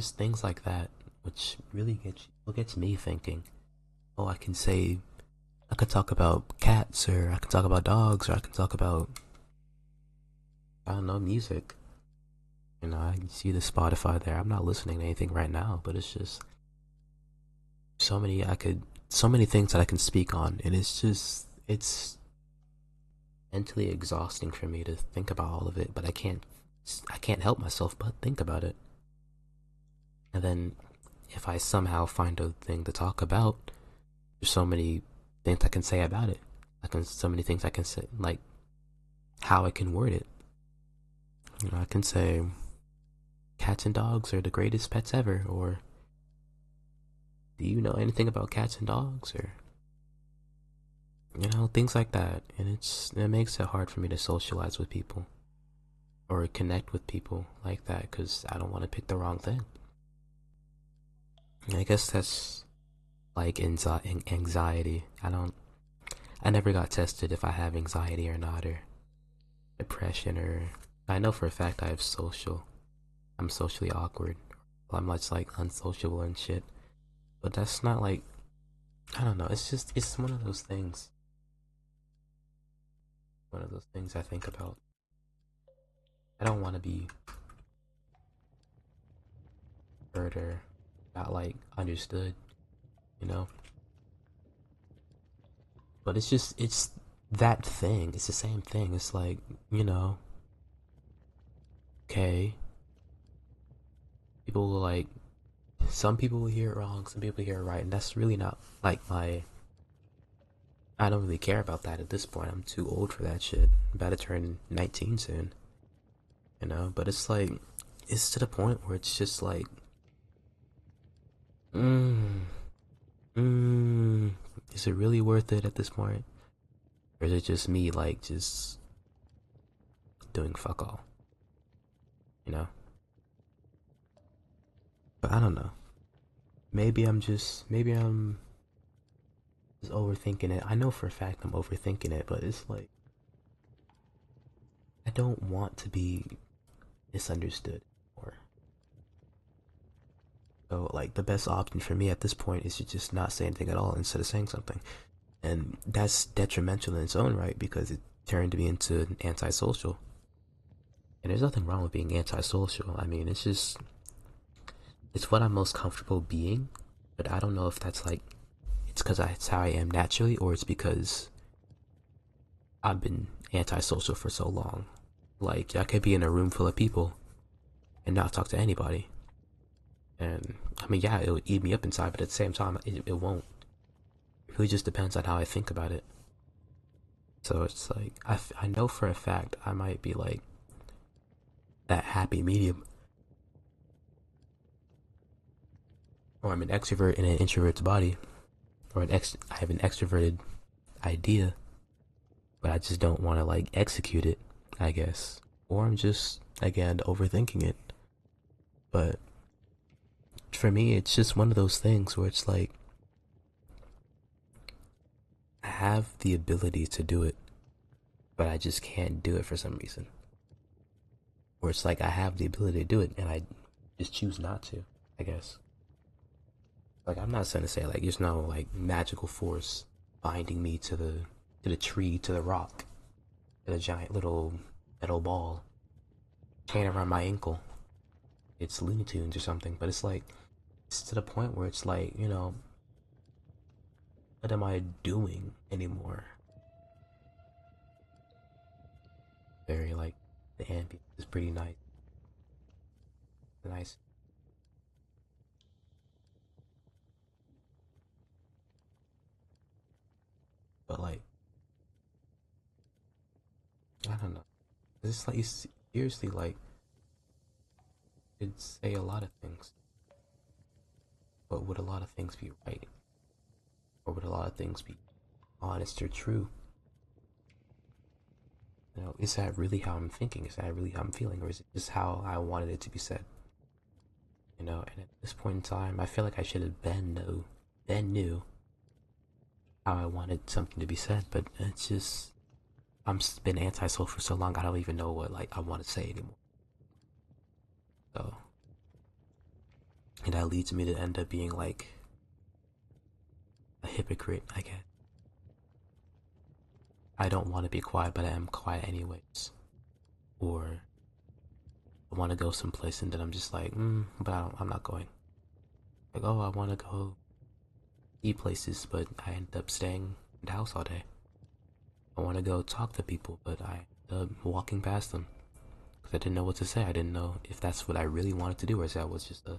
just things like that, which really gets me thinking. Oh, I could talk about cats, or I could talk about dogs, or I could talk about, I don't know, music. I can see the Spotify there. I'm not listening to anything right now, but it's just so many so many things that I can speak on, and it's mentally exhausting for me to think about all of it, but I can't help myself but think about it. And then if I somehow find a thing to talk about, there's so many things I can say about it. So many things I can say, like how I can word it. I can say cats and dogs are the greatest pets ever, or do you know anything about cats and dogs, or things like that. And it makes it hard for me to socialize with people or connect with people like that because I don't want to pick the wrong thing. I guess that's like anxiety. I never got tested if I have anxiety or not, or depression, or I know for a fact I'm socially awkward. I'm much like unsociable and shit. But that's not like, I don't know, it's one of those things. One of those things I think about. I don't want to be heard or not like understood, you know? But it's that thing. It's the same thing. It's like, you know, okay, people will like, some people will hear it wrong, some people hear it right, and that's really not like I don't really care about that at this point. I'm too old for that shit. I'm about to turn 19 soon, But it's like, it's to the point where it's just like, mm, mm, is it really worth it at this point? Or is it just me, like, just doing fuck all, you know? But I don't know. Maybe I'm just overthinking it. I know for a fact I'm overthinking it, but it's like, I don't want to be misunderstood. Or so, like, the best option for me at this point is to just not say anything at all instead of saying something. And that's detrimental in its own right because it turned me into antisocial. And there's nothing wrong with being antisocial. I mean, it's what I'm most comfortable being, but I don't know if that's like, it's because it's how I am naturally, or it's because I've been antisocial for so long. Like, I could be in a room full of people and not talk to anybody. And, I mean, yeah, it'll eat me up inside, but at the same time, it won't. It really just depends on how I think about it. So it's like, I know for a fact I might be like that happy medium. Or I'm an extrovert in an introvert's body. I have an extroverted idea, but I just don't want to like execute it, I guess. Or I'm just, again, overthinking it. But for me, it's just one of those things where it's like, I have the ability to do it, but I just can't do it for some reason. Or it's like I have the ability to do it and I just choose not to, I guess. Like, I'm not trying to say like there's no like magical force binding me to the tree, to the rock, to the giant little metal ball chain around my ankle. It's Looney Tunes or something, but it's to the point where it's like, what am I doing anymore? Very like, the ambience is pretty nice, but like, I don't know. It's like, seriously, like, it'd say a lot of things, but would a lot of things be right? Or would a lot of things be honest or true? Is that really how I'm thinking? Is that really how I'm feeling? Or is it just how I wanted it to be said? And at this point in time, I feel like I should have then knew how I wanted something to be said, but it's just, I'm been antisocial for so long, I don't even know what, like, I want to say anymore. So, And that leads me to end up being like a hypocrite, I guess. I don't want to be quiet, but I am quiet anyways. Or I want to go someplace and then I'm just like, but I'm not going. Like, oh, I want to go eat places, but I end up staying in the house all day. I want to go talk to people, but I end up walking past them because I didn't know what to say. I didn't know if that's what I really wanted to do, or is that was just a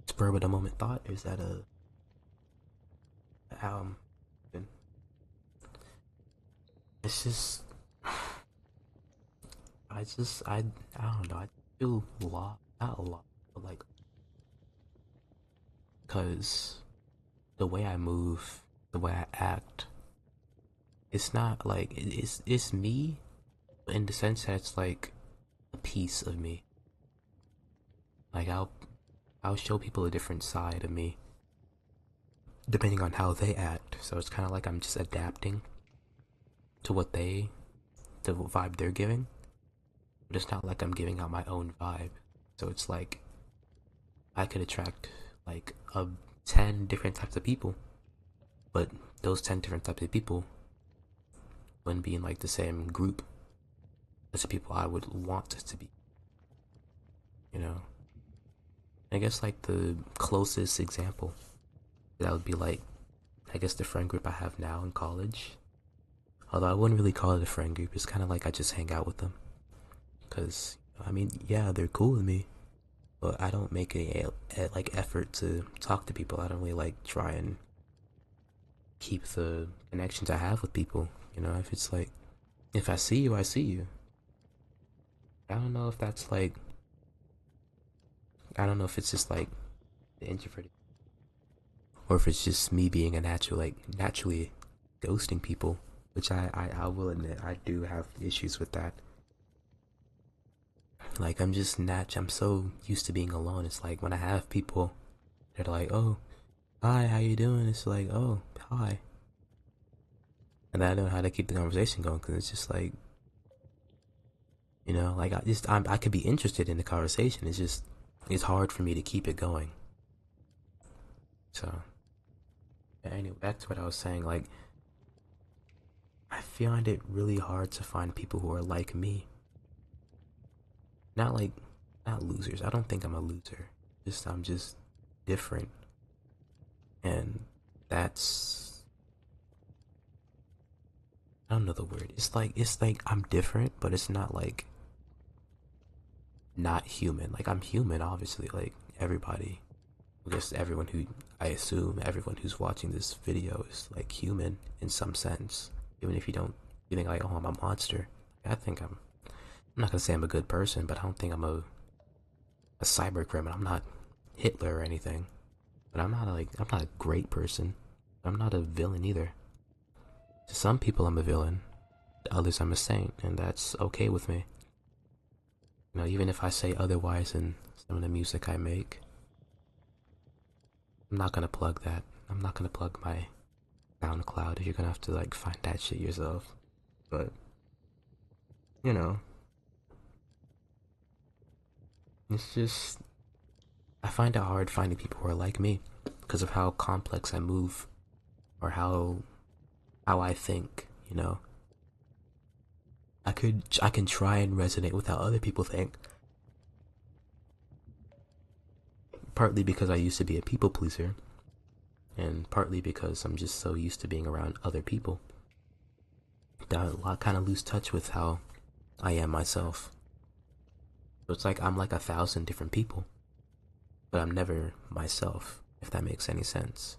spur of the moment thought? Or is that um? It's just I don't know. I feel lost, not a lot, but like because the way I move, the way I act, it's not like it's me, but in the sense that it's like a piece of me. Like I'll show people a different side of me depending on how they act. So it's kind of like I'm just adapting to the vibe they're giving. But it's not like I'm giving out my own vibe. So it's like I could attract like 10 different types of people, but those 10 different types of people wouldn't be in like the same group as the people I would want to be. You know, I guess like the closest example that would be like, I guess the friend group I have now in college. Although I wouldn't really call it a friend group, it's kind of like I just hang out with them. Cause I mean, yeah, they're cool with me, but I don't make a like effort to talk to people. I don't really like try and keep the connections I have with people. You know, if it's like, if I see you, I see you. I don't know if that's like, I don't know if it's just like the introverted, or if it's just me being a natural, like naturally ghosting people, which I will admit I do have issues with that. Like I'm so used to being alone. It's like when I have people, they're like, oh, hi, how you doing? It's like, oh, hi. And I don't know how to keep the conversation going because it's just like, like I could be interested in the conversation. It's just, it's hard for me to keep it going. So, yeah, anyway, back to what I was saying. Like, I find it really hard to find people who are like me. Not like, not losers. I don't think I'm a loser. I'm just different. And that's, I don't know the word. It's like I'm different, but it's not like not human. Like I'm human, obviously. Like everybody, I guess everyone who I assume everyone who's watching this video is like human in some sense. Even if you think like, oh, I'm a monster. I think I'm not gonna say I'm a good person, but I don't think I'm a cyber criminal. I'm not Hitler or anything. But I'm not a great person. I'm not a villain either. To some people I'm a villain. To others I'm a saint, and that's okay with me. Even if I say otherwise in some of the music I make, I'm not gonna plug that. I'm not gonna plug my SoundCloud. You're gonna have to like find that shit yourself. But you know, it's just I find it hard finding people who are like me because of how complex I move or how I think. I can try and resonate with how other people think. Partly because I used to be a people pleaser, and partly because I'm just so used to being around other people that I kind of lose touch with how I am myself. So it's like I'm like 1,000 different people, but I'm never myself, if that makes any sense.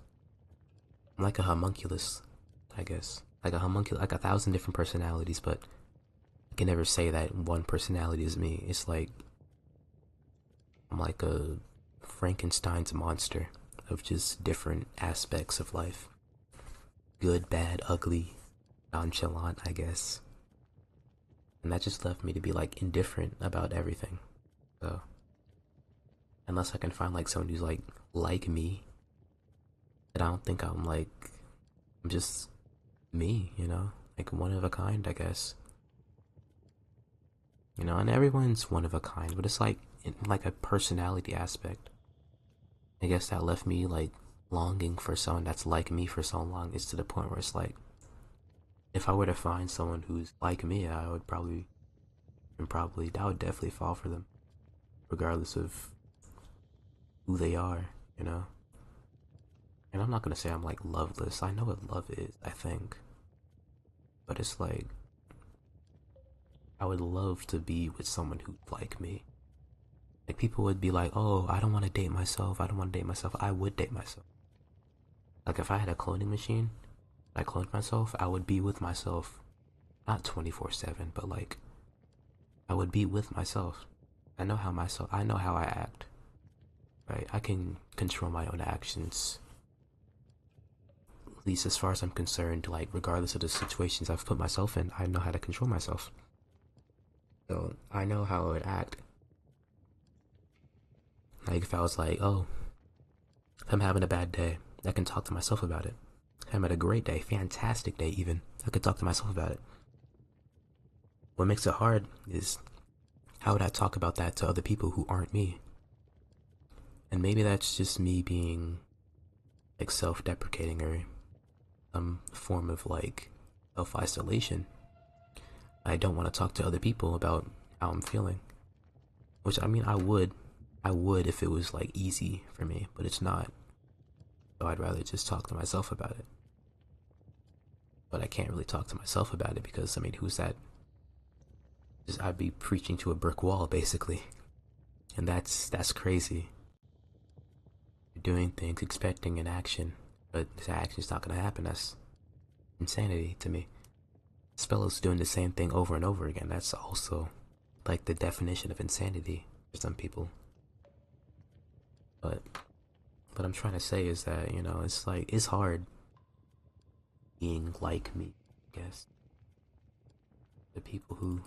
I'm like a homunculus, I guess. Like a homunculus, like 1,000 different personalities, but I can never say that one personality is me. It's like I'm like a Frankenstein's monster of just different aspects of life. Good, bad, ugly, nonchalant, I guess. And that just left me to be like indifferent about everything. So, unless I can find like someone who's like me, then I don't think I'm just me, like one of a kind, I guess. And everyone's one of a kind, but it's like in like a personality aspect. I guess that left me like longing for someone that's like me for so long. It's to the point where it's like, if I were to find someone who's like me, I would probably, I would definitely fall for them, regardless of who they are, you know? And I'm not gonna say I'm like loveless. I know what love is, I think. But it's like, I would love to be with someone who's like me. Like, people would be like, oh, I don't want to date myself. I don't want to date myself. I would date myself. Like, if I had a cloning machine, I cloned myself, I would be with myself. Not 24/7, but like, I would be with myself. I know how I act, right? I can control my own actions, at least as far as I'm concerned, like, regardless of the situations I've put myself in, I know how to control myself. So, I know how I would act. Like, if I was like, oh, if I'm having a bad day, I can talk to myself about it. If I'm having a great day, fantastic day even, I could talk to myself about it. What makes it hard is, how would I talk about that to other people who aren't me? And maybe that's just me being like self-deprecating or some form of like self-isolation. I don't want to talk to other people about how I'm feeling. Which, I mean, I would if it was like easy for me, but it's not. So I'd rather just talk to myself about it. But I can't really talk to myself about it because, I mean, who's that? Just, I'd be preaching to a brick wall basically. And that's crazy. You're doing things, expecting an action, but this action's not gonna happen. That's insanity to me. Spello's doing the same thing over and over again. That's also like the definition of insanity for some people. But what I'm trying to say is that, you know, it's like, it's hard being like me, I guess. The people who,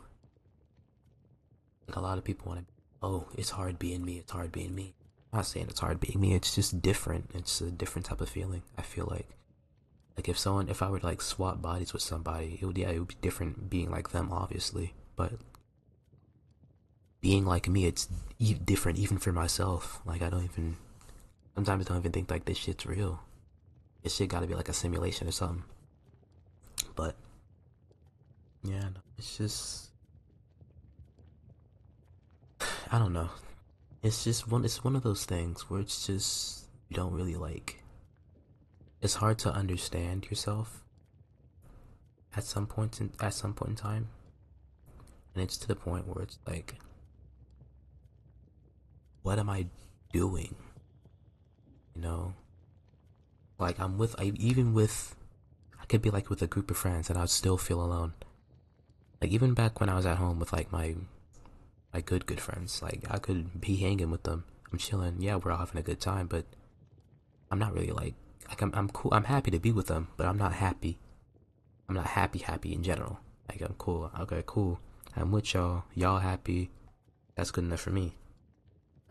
like, a lot of people want to, oh, it's hard being me, it's hard being me. I'm not saying it's hard being me, it's just different. It's a different type of feeling. I feel like if I were to like swap bodies with somebody, it would be different being like them, obviously. But being like me, it's different even for myself. Like, sometimes I don't even think like this shit's real. This shit gotta be like a simulation or something. But, yeah, no, it's just, I don't know. It's one of those things where it's just, you don't really like, it's hard to understand yourself at some point in time. And it's to the point where it's like, what am I doing? You know? Like, I could be like with a group of friends and I'd still feel alone. Like, even back when I was at home with like my good friends, like, I could be hanging with them. I'm chilling. Yeah, we're all having a good time, but I'm not really like I'm cool. I'm happy to be with them, but I'm not happy. I'm not happy in general. Like, I'm cool. Okay, cool. I'm with y'all. Y'all happy. That's good enough for me,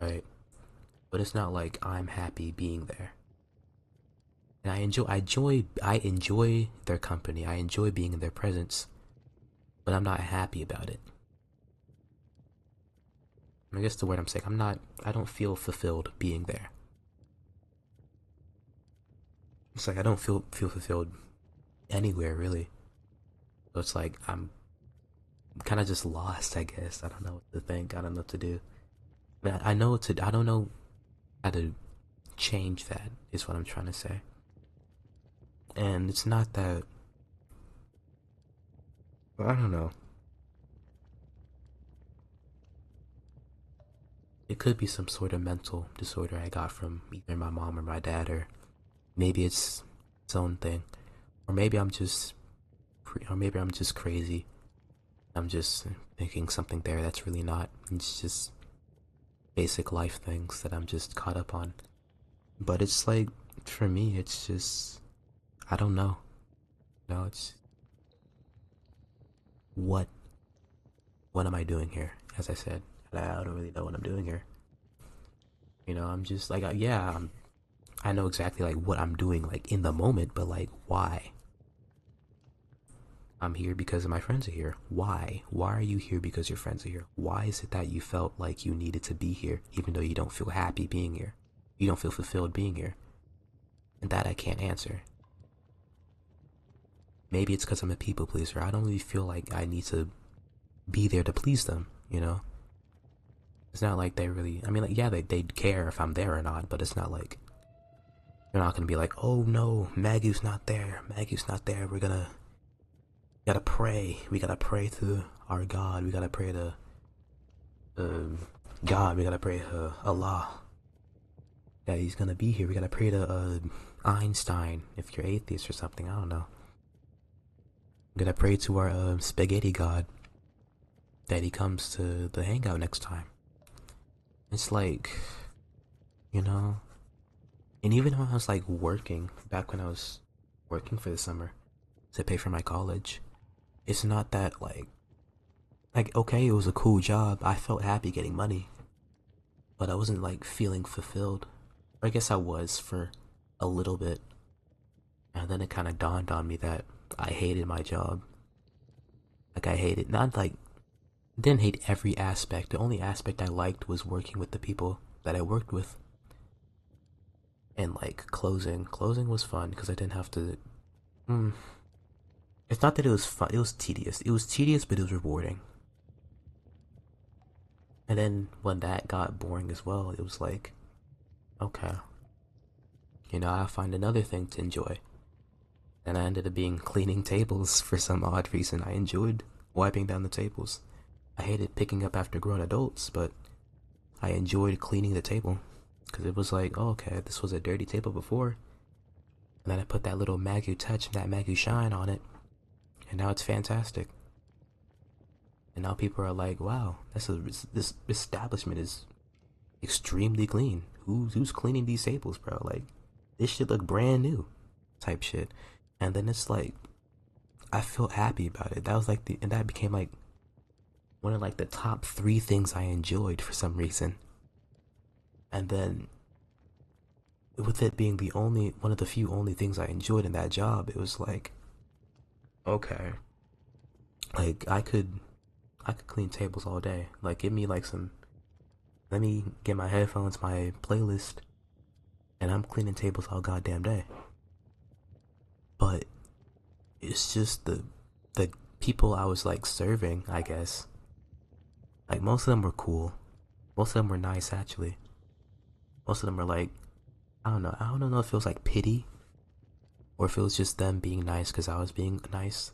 right? But it's not like I'm happy being there. And I enjoy their company. I enjoy being in their presence, but I'm not happy about it. I guess the word I'm saying, I don't feel fulfilled being there. It's like I don't feel fulfilled anywhere really. So it's like I'm kind of just lost, I guess. I don't know what to think. I don't know what to do. I don't know how to change that. Is what I'm trying to say. And it's not that. I don't know. It could be some sort of mental disorder I got from either my mom or my dad, or maybe it's its own thing, or maybe I'm just crazy. I'm just thinking something there that's really not. It's just basic life things that I'm just caught up on. But it's like, for me, it's just, I don't know. No, it's, what what am I doing here? As I said, I don't really know what I'm doing here. You know, I'm just like, yeah, I know exactly like what I'm doing like in the moment, but like, why? I'm here because my friends are here. Why? Why are you here because your friends are here? Why is it that you felt like you needed to be here even though you don't feel happy being here? You don't feel fulfilled being here? And that I can't answer. Maybe it's because I'm a people pleaser. I don't really feel like I need to be there to please them, you know? It's not like they really, I mean, like, yeah, they'd care if I'm there or not, but it's not like, they're not gonna be like, oh no, Magu's not there, Magu's not there, gotta pray, we gotta pray to our God, we gotta pray to, God, we gotta pray to Allah, that he's gonna be here, we gotta pray to, Einstein, if you're atheist or something, I don't know. We gotta pray to our, spaghetti God, that he comes to the hangout next time. It's like, you know, and even when I was like working, back when I was working for the summer to pay for my college, it's not that like okay, it was a cool job. I felt happy getting money, but I wasn't like feeling fulfilled. I guess I was for a little bit, and then it kind of dawned on me that I hated my job. Like I hated, not like, didn't hate every aspect. The only aspect I liked was working with the people that I worked with. And like closing was fun because I didn't have to. Mm, it's not that it was fun. It was tedious. It was tedious, but it was rewarding. And then when that got boring as well, it was like, okay, I'll find another thing to enjoy. And I ended up being cleaning tables for some odd reason. I enjoyed wiping down the tables. I hated picking up after grown adults, but I enjoyed cleaning the table because it was like, oh, okay, this was a dirty table before, and then I put that little Magu touch and that Magu shine on it, and now it's fantastic. And now people are like, wow, this establishment is extremely clean. Who's cleaning these tables, bro? Like, this shit look brand new, type shit. And then it's like, I felt happy about it. That was like and that became like one of like the top three things I enjoyed for some reason. And then with it being the only one of the few only things I enjoyed in that job, it was like, okay, like I could clean tables all day. Like give me like some, let me get my headphones, my playlist, and I'm cleaning tables all goddamn day. But it's just the people I was like serving, I guess. Like most of them were cool. Most of them were nice actually. Most of them were like, I don't know. I don't know if it was like pity or if it was just them being nice because I was being nice.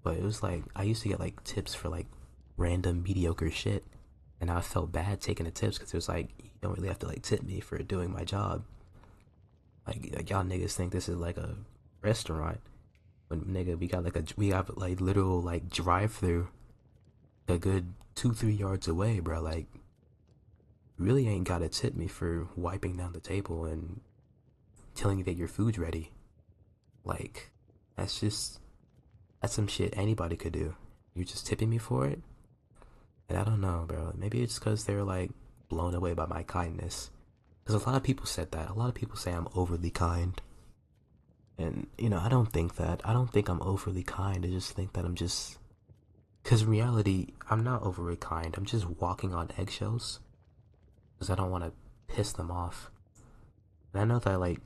But it was like I used to get like tips for like random mediocre shit, and I felt bad taking the tips because it was like you don't really have to like tip me for doing my job. Like y'all niggas think this is like a restaurant, when nigga we have like literal like drive through a good 2-3 yards away, bro. Like really ain't gotta tip me for wiping down the table and telling you that your food's ready. Like that's some shit anybody could do. You're just tipping me for it? And I don't know, bro. Maybe it's because they're like blown away by my kindness. Because a lot of people said that. A lot of people say I'm overly kind. And, I don't think that. I don't think I'm overly kind. I just think that I'm just. Because in reality, I'm not overly kind. I'm just walking on eggshells. Because I don't want to piss them off. And I know that, like.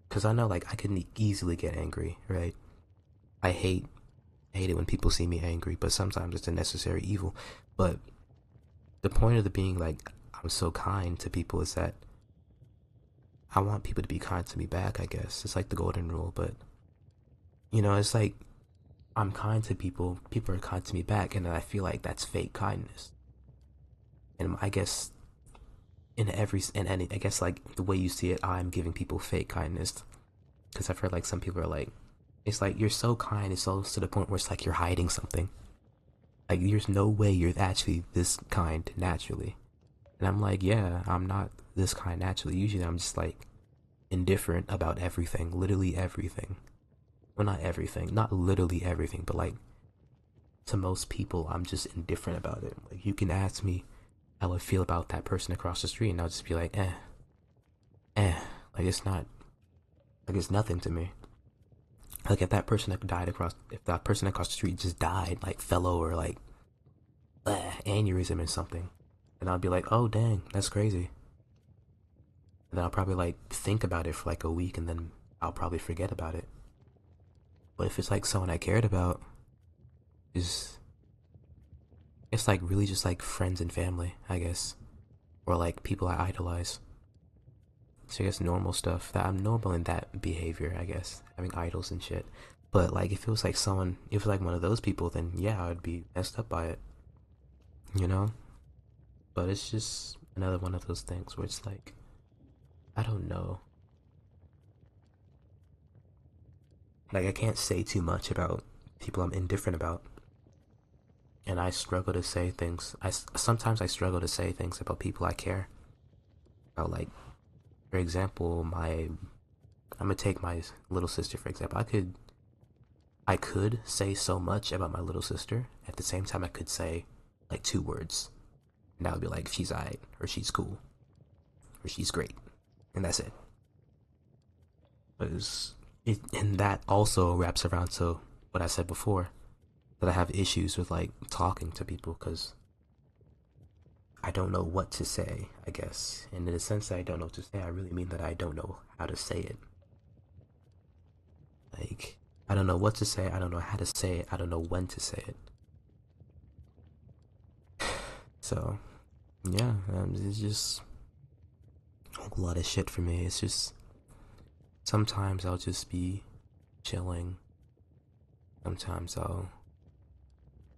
Because I know, like, I can easily get angry, right? I hate it when people see me angry, but sometimes it's a necessary evil. But the point of the being like I'm so kind to people is that I want people to be kind to me back, I guess. It's like the golden rule, but it's like I'm kind to people, people are kind to me back, and then I feel like that's fake kindness. And I guess I guess like the way you see it, I'm giving people fake kindness. Because I've heard like some people are like, it's like you're so kind, it's almost to the point where it's like you're hiding something. Like there's no way you're actually this kind naturally. And I'm like, yeah, I'm not this kind naturally. Usually I'm just like indifferent about everything, literally everything. Well, not everything, not literally everything, but like to most people, I'm just indifferent about it. Like you can ask me how I feel about that person across the street, and I'll just be like, like it's not, like it's nothing to me. Like if that person across the street just died, like fell over, like aneurysm or something, and I'll be like, oh dang, that's crazy. And then I'll probably like think about it for like a week, and then I'll probably forget about it. But if it's like someone I cared about, is it's like really just like friends and family, I guess, or like people I idolize. So I guess normal stuff that I'm normal in that behavior, I guess, having idols and shit. But like if it was like someone, if it was like one of those people, then yeah, I'd be messed up by it, you know. But it's just another one of those things where it's like I don't know. Like I can't say too much about people I'm indifferent about, and I struggle to say things. Sometimes I struggle to say things about people I care about. Like for example, I'm gonna take my little sister for example. I could say so much about my little sister. At the same time, I could say like two words, and that would be like she's alright, or she's cool, or she's great, and that's it. But and that also wraps around to what I said before, that I have issues with like talking to people because I don't know what to say, I guess. And in the sense that I don't know what to say, I really mean that I don't know how to say it. Like, I don't know what to say, I don't know how to say it, I don't know when to say it. So, yeah, it's just a lot of shit for me. It's just sometimes I'll just be chilling. Sometimes I'll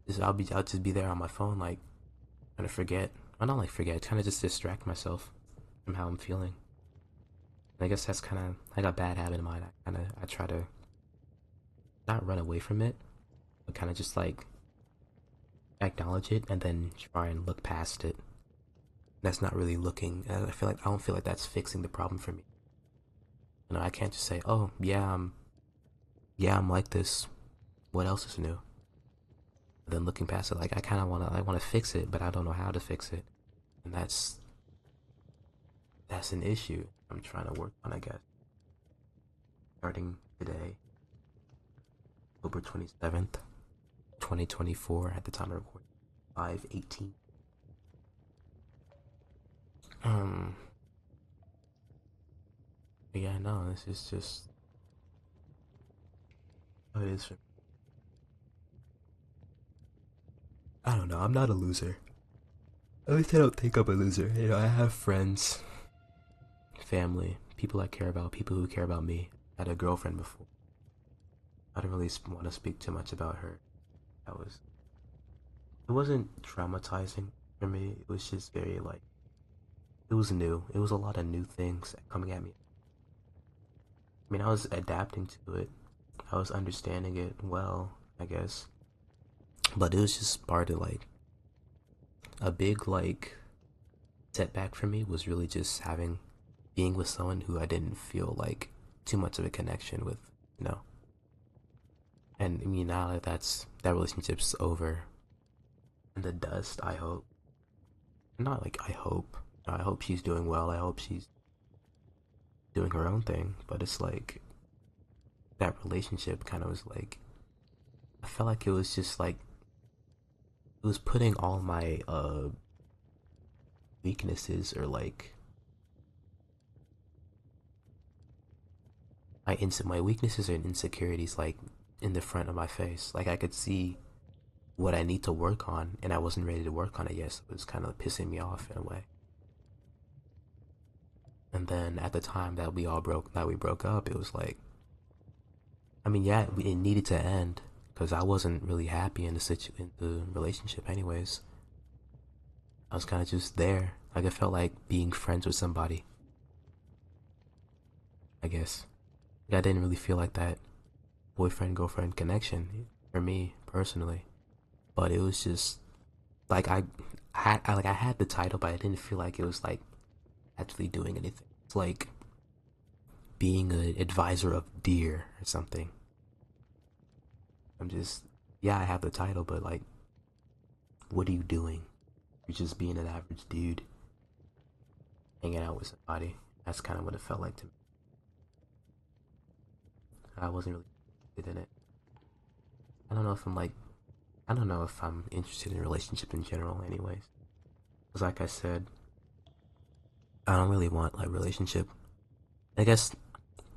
just be there on my phone, like trying to forget. I don't like forget, kind of just distract myself from how I'm feeling. And I guess that's kind of like a bad habit of mine. I try to not run away from it, but kind of just like acknowledge it and then try and look past it. That's not really looking. I don't feel like that's fixing the problem for me. You know, I can't just say, oh yeah, I'm like this. What else is new? And then looking past it, like I wanna fix it, but I don't know how to fix it, and that's an issue I'm trying to work on, I guess. Starting today, October 27th, 2024, at the time of recording, 5:18. Um, yeah, no, this is just how it is for me. I don't know. I'm not a loser. At least I don't think I'm a loser. You know, I have friends, family, people I care about, people who care about me. I had a girlfriend before. I don't really want to speak too much about her. That was it wasn't traumatizing for me. It was just very like it was new. It was a lot of new things coming at me. I mean, I was adapting to it. I was understanding it well, I guess. But it was just part of like a big like setback for me was really just having being with someone who I didn't feel like too much of a connection with, you know. And I mean now that that relationship's over in the dust, I hope. Not like I hope. I hope she's doing well. I hope she's doing her own thing. But it's like that relationship kind of was like I felt like it was just like it was putting all my weaknesses or like my weaknesses and insecurities like in the front of my face. Like I could see what I need to work on, and I wasn't ready to work on it yet. So it was kind of pissing me off in a way. And then at the time that we broke up, it was like, I mean, yeah, it needed to end because I wasn't really happy in in the relationship, anyways. I was kind of just there. Like I felt like being friends with somebody. I guess like, I didn't really feel like that boyfriend girlfriend connection for me personally. But it was just like I had the title, but I didn't feel like it was like actually doing anything. It's like being an advisor of deer or something. I'm just yeah, I have the title, but like, what are you doing? You're just being an average dude hanging out with somebody. That's kind of what it felt like to me. I wasn't really in it. I don't know if I'm like, I don't know if I'm interested in relationship in general, anyways. Because like I said, I don't really want like relationship. I guess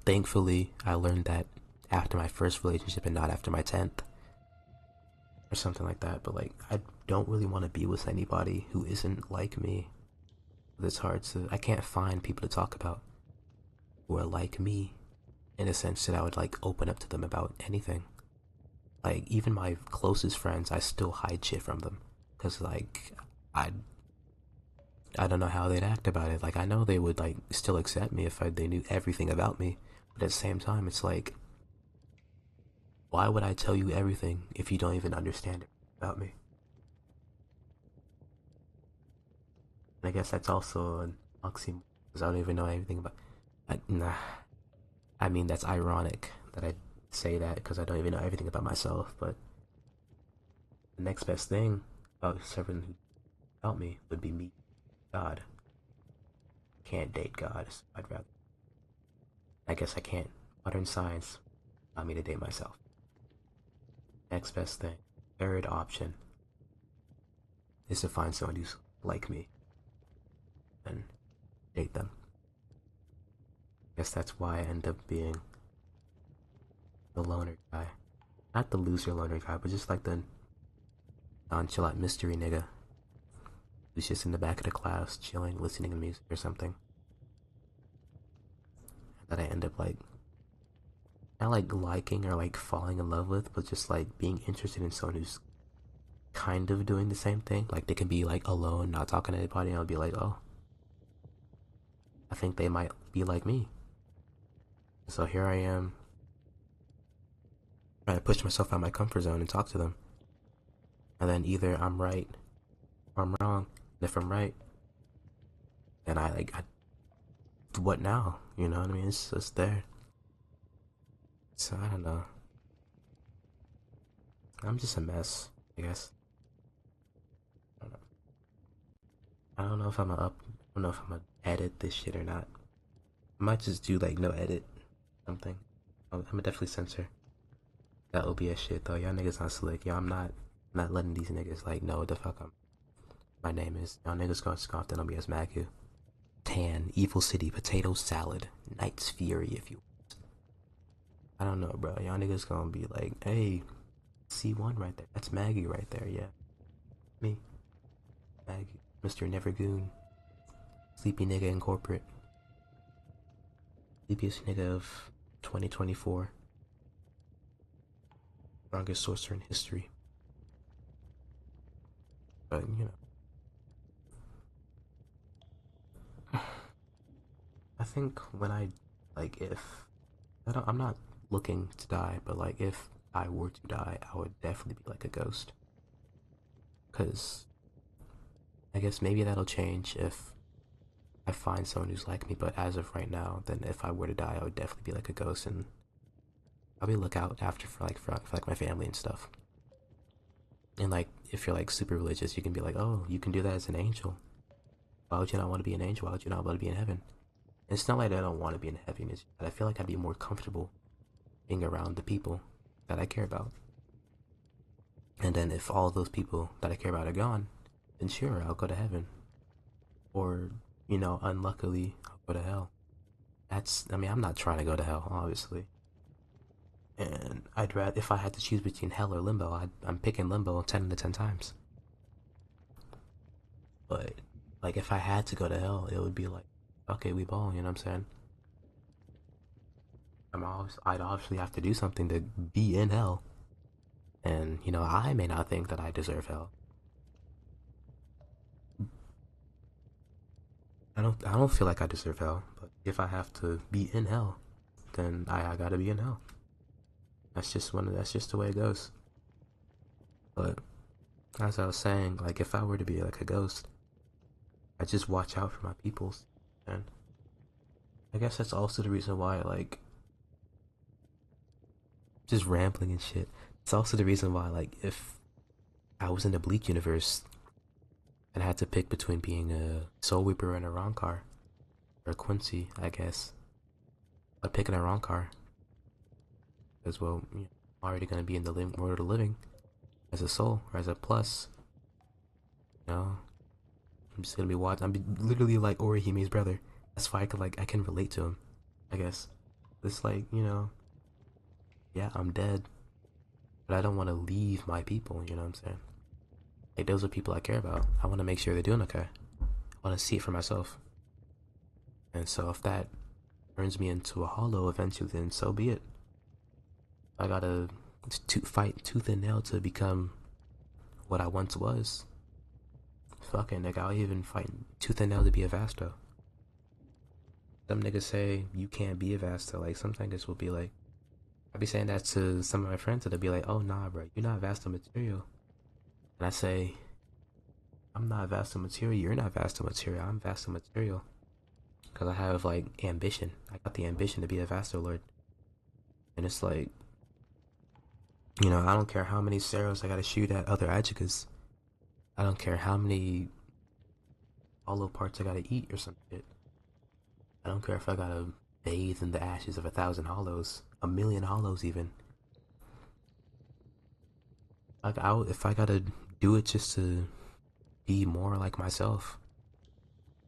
thankfully I learned that after my first relationship and not after my 10th or something like that. But like, I don't really want to be with anybody who isn't like me. It's hard to, I can't find people to talk about who are like me in a sense that I would like open up to them about anything. Like even my closest friends, I still hide shit from them because like I I don't know how they'd act about it. Like I know they would like still accept me if they knew everything about me, but at the same time, it's like why would I tell you everything if you don't even understand it about me? And I guess that's also an oxymoron because I don't even know anything about. Like nah, I mean that's ironic that I say that because I don't even know everything about myself, but the next best thing about someone who about me would be me, God. Can't date God, so I'd rather. I guess I can't. Modern science allow me to date myself. Next best thing. Third option is to find someone who's like me and date them. I guess that's why I end up being the loner guy. Not the loser loner guy, but just like the nonchalant mystery nigga who's just in the back of the class chilling, listening to music or something. That I end up like not like liking or like falling in love with, but just like being interested in someone who's kind of doing the same thing. Like they can be like alone, not talking to anybody, and I'll be like, oh, I think they might be like me. So here I am, trying to push myself out of my comfort zone and talk to them. And then either I'm right or I'm wrong. And if I'm right, then what now? You know what I mean? It's just there. So I don't know. I'm just a mess, I guess. I don't know. I don't know if I'm gonna up. I don't know if I'm gonna edit this shit or not. I might just do like no edit something. I'm gonna definitely censor that OBS shit though. Y'all niggas not slick. Y'all, I'm not letting these niggas like know what the fuck my name is. Y'all niggas gonna scoff at OBS Magu. Tan, Evil City, Potato Salad, Knight's Fury if you. I don't know, bro. Y'all niggas gonna be like, hey, C1 right there. That's Maggie right there. Yeah, me, Maggie, Mr. Nevergoon, sleepy nigga in corporate, sleepiest nigga of 2024, strongest sorcerer in history. But you know, I think when I like if I'm not looking to die, but like if I were to die, I would definitely be like a ghost. Cause I guess maybe that'll change if I find someone who's like me. But as of right now, then if I were to die, I would definitely be like a ghost, and probably look out after for like my family and stuff. And like if you're like super religious, you can be like, oh, you can do that as an angel. Why would you not want to be an angel? Why would you not want to be in heaven? And it's not like I don't want to be in heaven. It's that I feel like I'd be more comfortable being around the people that I care about. And then if all those people that I care about are gone, then sure, I'll go to heaven. Or, you know, unluckily, I'll go to hell. I mean, I'm not trying to go to hell, obviously. And I'd rather, if I had to choose between hell or limbo, I'm picking limbo 10 to 10 times. But, like, if I had to go to hell, it would be like, okay, we ball, you know what I'm saying? I'd obviously have to do something to be in hell. And, you know, I may not think that I deserve hell. I don't feel like I deserve hell, but if I have to be in hell, then I gotta be in hell. That's just the way it goes. But as I was saying, like if I were to be like a ghost, I just watch out for my peoples. And I guess that's also the reason why like just rambling and shit. It's also the reason why like if I was in the Bleak universe and I had to pick between being a Soul Reaper and a Ronkar, or a Quincy, I guess I'd pick an Ronkar. As well, you know, I'm already gonna be in the world of the living as a soul or as a plus. You know, I'm just gonna be watching. I'm literally like Orihime's brother. That's why I can relate to him. I guess it's like, you know, yeah, I'm dead, but I don't want to leave my people. You know what I'm saying? Like those are people I care about. I want to make sure they're doing okay. I want to see it for myself. And so if that turns me into a hollow eventually, then so be it. I gotta fight tooth and nail to become what I once was. Fucking nigga, I'll even fight tooth and nail to be a Vasto. Some niggas say you can't be a Vasto. Like some niggas will be like, I be saying that to some of my friends, and they'll be like, "Oh nah, bro, you're not Vasto material." And I say, "I'm not Vasto material. You're not Vasto material. I'm Vasto material because I have like ambition. I got the ambition to be a Vasto Lord." And it's like, you know, I don't care how many Ceros I gotta shoot at other Adjicas. I don't care how many hollow parts I gotta eat or some shit. I don't care if I gotta bathe in the ashes of 1,000 hollows, 1,000,000 hollows even. Like if I gotta do it just to be more like myself,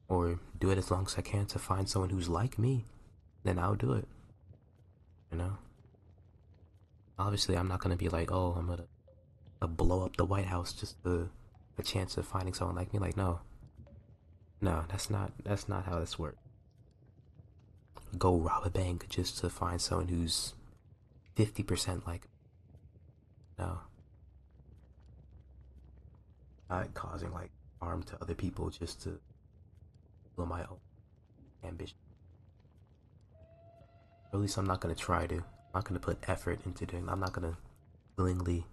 or do it as long as I can to find someone who's like me, then I'll do it. You know. Obviously, I'm not gonna be like, oh, I'm gonna blow up the White House just to a chance of finding someone like me. Like, no, no, that's not how this works. Go rob a bank just to find someone who's 50% like, no, not causing like harm to other people just to fulfill my own ambition. Or at least I'm not gonna try to. I'm not gonna put effort into doing. I'm not gonna willingly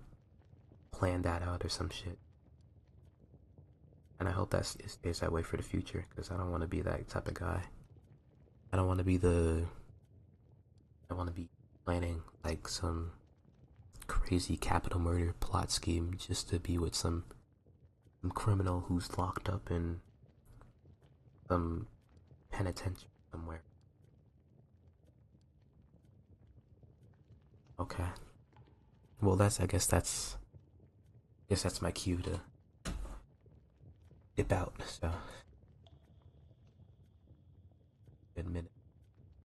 plan that out or some shit. And I hope that it stays that way for the future because I don't want to be that type of guy. I don't want to be the. I want to be planning like some crazy capital murder plot scheme just to be with some criminal who's locked up in some penitentiary somewhere. Okay. Well, I guess that's my cue to dip out. So, good minute.